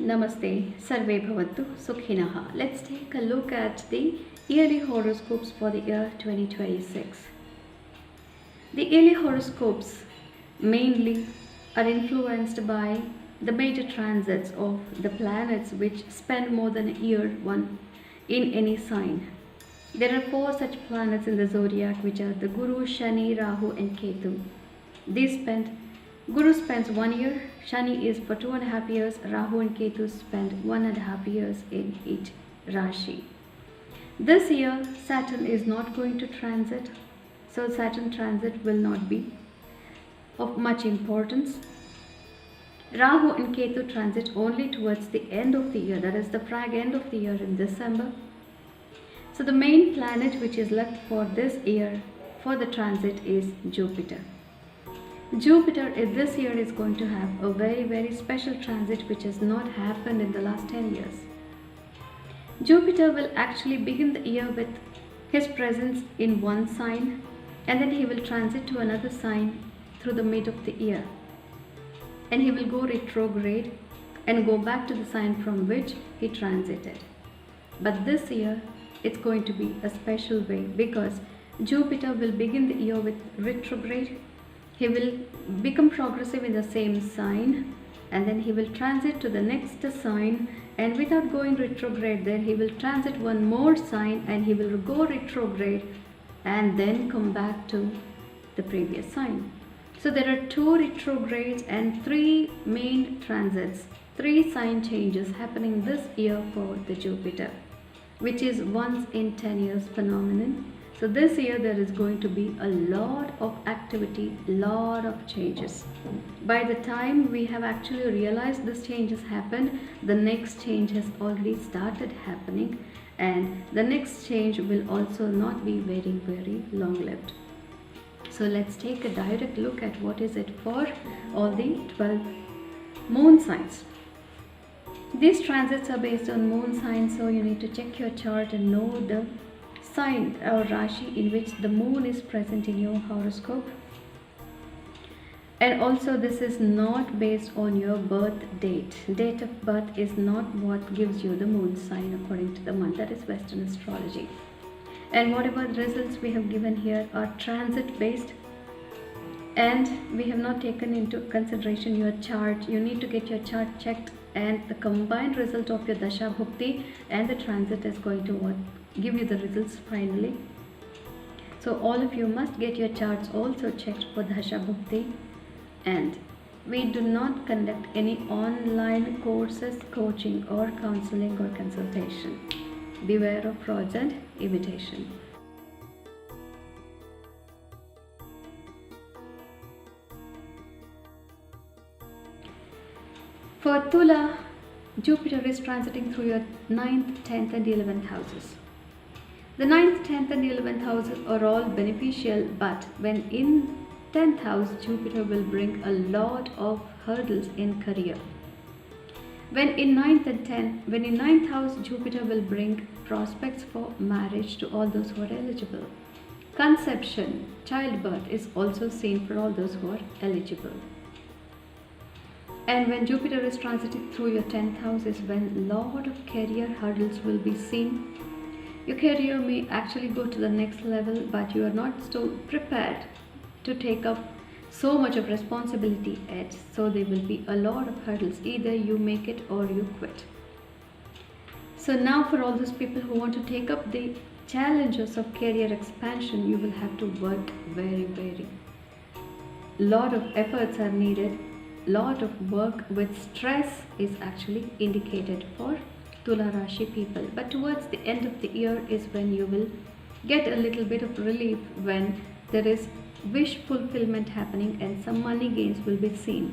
Namaste, Sarve Bhavantu, Sukhinaha. Let's take a look at the yearly horoscopes for the year 2026. The yearly horoscopes mainly are influenced by the major transits of the planets which spend more than a year one in any sign. There are four such planets in the zodiac which are the Guru, Shani, Rahu and Ketu. Guru spends 1 year, Shani is for 2.5 years, Rahu and Ketu spend 1.5 years in each Rashi. This year Saturn is not going to transit, so Saturn transit will not be of much importance. Rahu and Ketu transit only towards the end of the year, that is the frag end of the year in December. So the main planet which is left for this year for the transit is Jupiter. Jupiter this year is going to have a very special transit which has not happened in the last 10 years. Jupiter will actually begin the year with his presence in one sign, and then he will transit to another sign through the mid of the year. And he will go retrograde and go back to the sign from which he transited. But this year it's going to be a special way because Jupiter will begin the year with retrograde. He will become progressive in the same sign, and then he will transit to the next sign, and without going retrograde there, he will transit one more sign and he will go retrograde and then come back to the previous sign. So there are 2 retrogrades and 3 main transits, 3 sign changes happening this year for the Jupiter, which is once in 10 years phenomenon. So this year there is going to be a lot of activity, lot of changes. By the time we have actually realized this change has happened, the next change has already started happening, and the next change will also not be very long-lived. So let's take a direct look at what is it for all the 12 moon signs. These transits are based on moon signs, so you need to check your chart and know the sign or Rashi in which the moon is present in your horoscope. And also this is not based on your birth date. Date of birth is not what gives you the moon sign according to the month. That is Western astrology. And whatever results we have given here are transit based, and we have not taken into consideration your chart. You need to get your chart checked, and the combined result of your dasha bhukti and the transit is going to give you the results finally. So all of you must get your charts also checked for dasha bhukti. And we do not conduct any online courses, coaching or counseling or consultation. Beware of frauds and imitation. For Tula, Jupiter is transiting through your 9th, 10th and 11th houses. The 9th, 10th and 11th houses are all beneficial, but when in 10th house, Jupiter will bring a lot of hurdles in career. When in 9th house, Jupiter will bring prospects for marriage to all those who are eligible. Conception, childbirth is also seen for all those who are eligible. And when Jupiter is transiting through your 10th house is when a lot of career hurdles will be seen. Your career may actually go to the next level, but you are not so prepared to take up so much of responsibility yet. So there will be a lot of hurdles. Either you make it or you quit. So now for all those people who want to take up the challenges of career expansion, you will have to work very. Lot of efforts are needed. Lot of work with stress is actually indicated for Tula Rashi people. But towards the end of the year is when you will get a little bit of relief, when there is wish fulfillment happening and some money gains will be seen.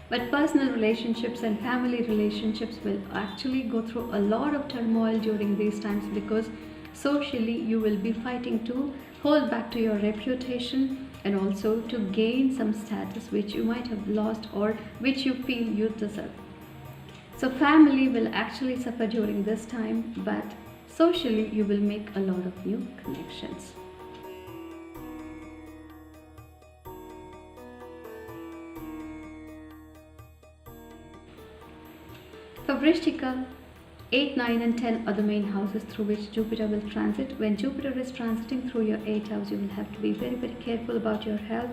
But personal relationships and family relationships will actually go through a lot of turmoil during these times, because socially you will be fighting to hold back to your reputation and also to gain some status which you might have lost or which you feel you deserve. So family will actually suffer during this time, but socially you will make a lot of new connections. For Vrishchika, 8, 9 and 10 are the main houses through which Jupiter will transit. When Jupiter is transiting through your 8th house, you will have to be very careful about your health.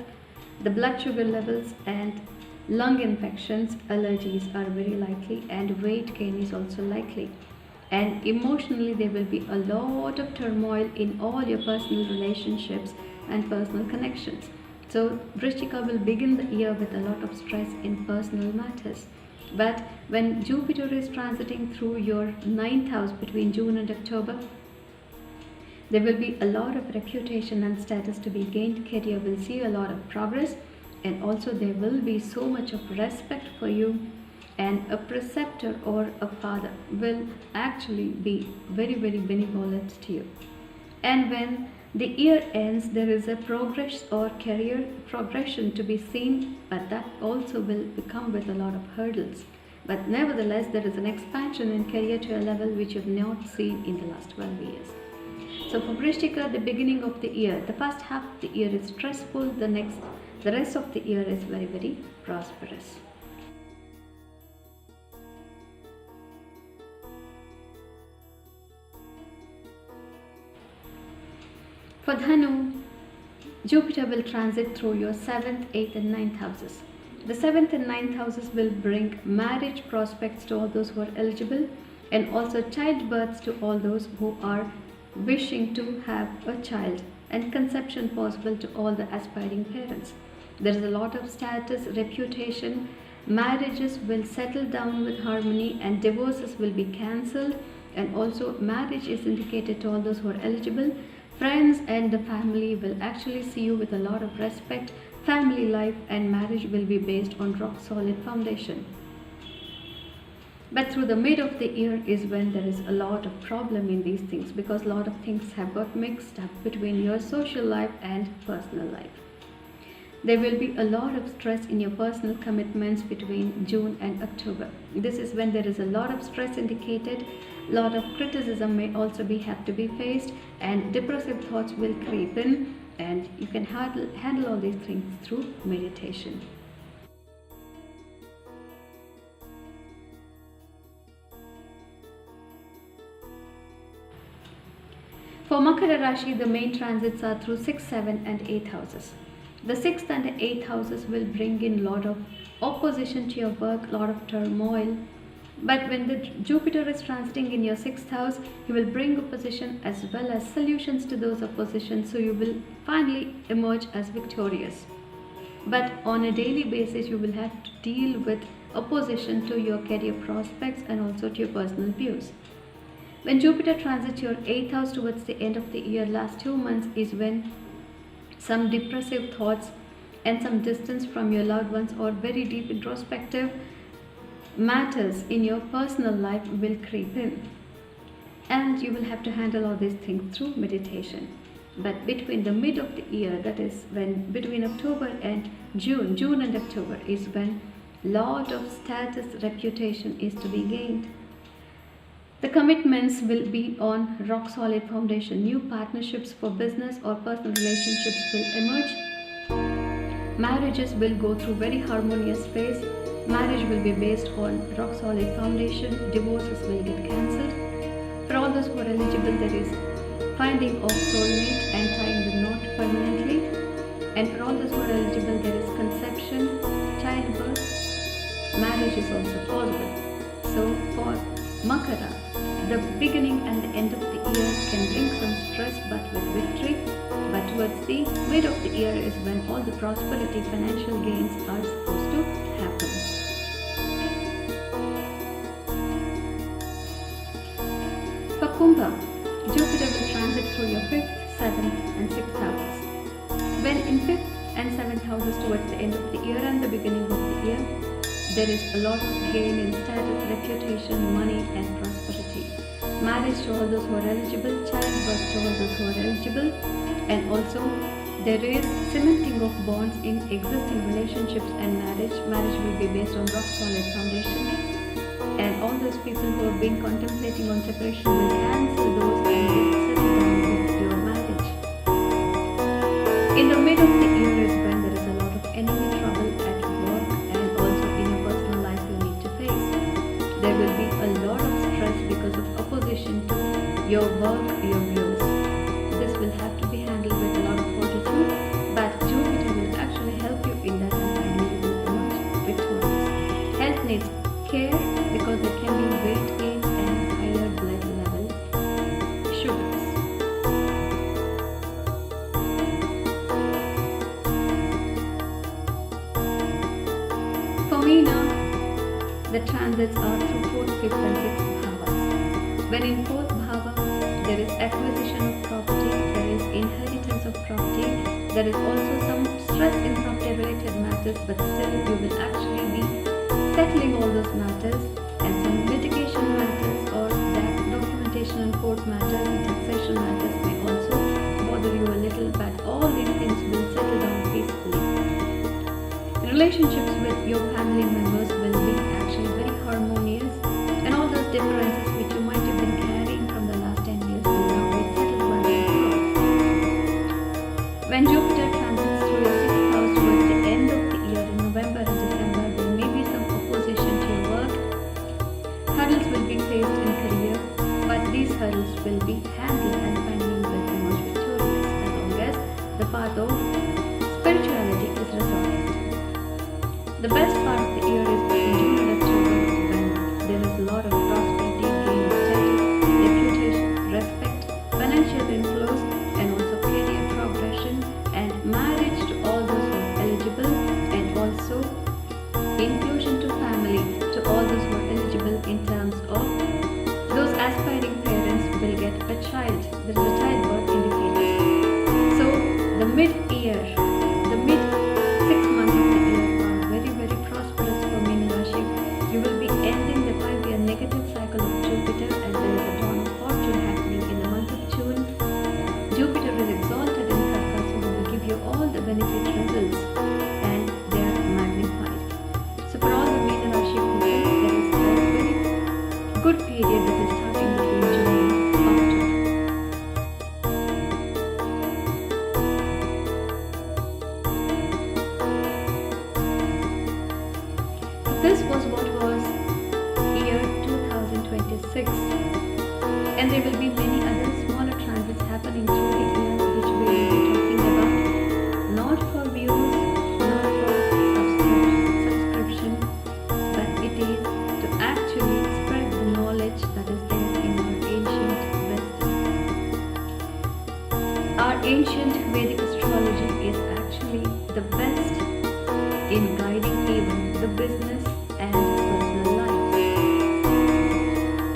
The blood sugar levels and lung infections, allergies are very likely, and weight gain is also likely. And emotionally, there will be a lot of turmoil in all your personal relationships and personal connections. So Vrishchika will begin the year with a lot of stress in personal matters. But when Jupiter is transiting through your 9th house between June and October, there will be a lot of reputation and status to be gained. Career will see a lot of progress, and also there will be so much of respect for you, and a preceptor or a father will actually be very benevolent to you. And when the year ends, there is a progress or career progression to be seen, but that also will come with a lot of hurdles. But nevertheless, there is an expansion in career to a level which you have not seen in the last 12 years. So for Vrishchika, the beginning of the year, the first half of the year is stressful, the rest of the year is very prosperous. For Dhanu, Jupiter will transit through your 7th, 8th and 9th houses. The 7th and 9th houses will bring marriage prospects to all those who are eligible, and also childbirths to all those who are wishing to have a child, and conception possible to all the aspiring parents. There is a lot of status, reputation, marriages will settle down with harmony, and divorces will be cancelled, and also marriage is indicated to all those who are eligible. Friends and the family will actually see you with a lot of respect. Family life and marriage will be based on rock solid foundation. But through the mid of the year is when there is a lot of problem in these things, because a lot of things have got mixed up between your social life and personal life. There will be a lot of stress in your personal commitments between June and October. This is when there is a lot of stress indicated. A lot of criticism may also have to be faced, and depressive thoughts will creep in, and you can handle all these things through meditation. For Makara Rashi, the main transits are through 6th, 7th and 8th houses. The 6th and the 8th houses will bring in a lot of opposition to your work, a lot of turmoil. But when the Jupiter is transiting in your 6th house, he will bring opposition as well as solutions to those oppositions, so you will finally emerge as victorious. But on a daily basis, you will have to deal with opposition to your career prospects and also to your personal views. When Jupiter transits your 8th house towards the end of the year, last 2 months is when some depressive thoughts and some distance from your loved ones or very deep introspective matters in your personal life will creep in, and you will have to handle all these things through meditation. But between the mid of the year, that is when between October and June and October is when lot of status, reputation is to be gained. The commitments will be on rock solid foundation. New partnerships for business or personal relationships will emerge. Marriages will go through very harmonious phase. Marriage will be based on rock solid foundation. Divorces will get cancelled. For all those who are eligible, there is finding of soulmate and tying the knot permanently. And for all those who are eligible, there is conception, childbirth. Marriage is also possible. So for Makara, the beginning and the end of the year can bring some stress but with victory. But towards the mid of the year is when all the prosperity, financial gains are supposed to happen. For Kumbha, Jupiter will transit through your 5th, 7th and 6th houses. When in 5th and 7th houses towards the end of the year and the beginning of the year, there is a lot of gain in status, reputation, money and prosperity. Marriage to all those who are eligible, childbirth to all those who are eligible, and also there is cementing of bonds in existing relationships and marriage. Marriage will be based on rock solid foundation, and all those people who have been contemplating on separation will cancel those and will settle down with your marriage. In the mid of the year is when there is a lot of enemy trouble at work, and also in your personal life you need to face. There will be your work, your views. This will have to be handled with a lot of fortitude, but Jupiter will actually help you in that, and finally you will emerge victorious. Health needs care because there can be weight gain and higher blood level sugars. For Meena, the transits are through 4th, 5th and 6th bhavas. When in 4th bhava, there is acquisition of property, there is inheritance of property, there is also some stress in property related matters, but still you will actually be settling all those matters, and some litigation matters or that documentation and court matters and taxation matters may also bother you a little, but all these things will settle down peacefully. Relationships with your family members will be actually very harmonious, and all those differences which you might have been carrying from the last 10 years will now be settled once and for all. When Jupiter transits through your 6th house towards the end of the year in November and December, there may be some opposition to your work. Hurdles will be faced in career, but these hurdles will be handled and finally you will emerge victorious as long as the path of spirituality is resolved. The best part of the year is between June and October, when there is a lot of prosperity, gain of status, reputation, respect, financial inflows, and also career progression and marriage to all those who are eligible, and also inclusion to family to all those who are eligible in terms of those aspiring parents will get a child. There is a childbirth indicated. So the mid-year, the mid 6 months of the year are very prosperous for Meena Rashi. You will be ending the 5-year negative cycle of Jupiter, and there is a dawn of fortune happening in the month of June. Jupiter is exalted in Karka, so it will give you all the benefit results, and they are magnified. So for all the Meena Rashi people, there is a very good period that is starting between June and October. This was what was year 2026, and there will be many other smaller transits happening through the year which we will be talking about, not for views, not for subscription, but it is to actually spread the knowledge that is there in our ancient wisdom. Our ancient Vedic astrology is actually the best in guiding even the business and personal lives.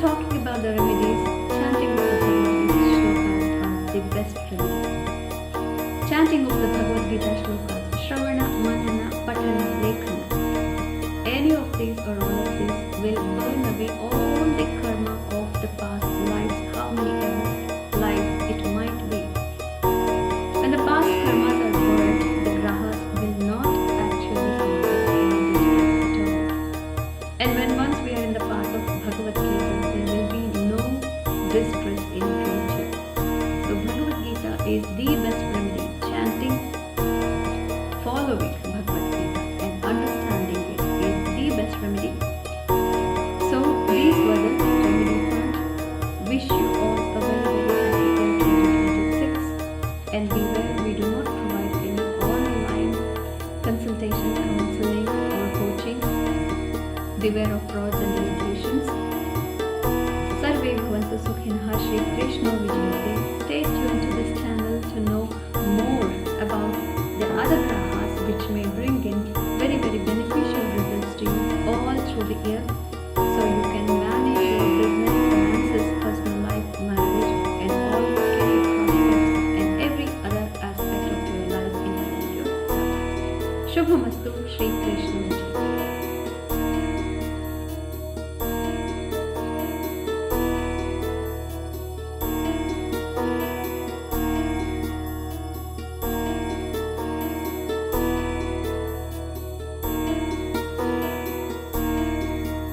Talking about the remedies, chanting of the Bhagavad Gita shlokas are the best remedies. Chanting of the Bhagavad Gita shlokas, Shravana, Manana, Patana, Lekhana, any of these or all of these will burn away all the karma of the past lives, how many ever lives it might be. When the past karmas are burned, the grahas will not actually cause us any distress at all. And when once we are in the path of Bhagavad Gita, there will be no distress in future. So Bhagavad Gita is the best remedy. Chanting, following Bhagavad Gita and understanding it is the best remedy. So these were the remedy part. Wish you all a very happy year 2026, and beware, we do not provide any online consultation, counseling or coaching. Beware of frauds and imitations. Sarve bhavantu sukhinah. Shri Krishna Vijayate. Stay tuned to this channel to know more about the other grahas which may bring in very beneficial results to you all through the year.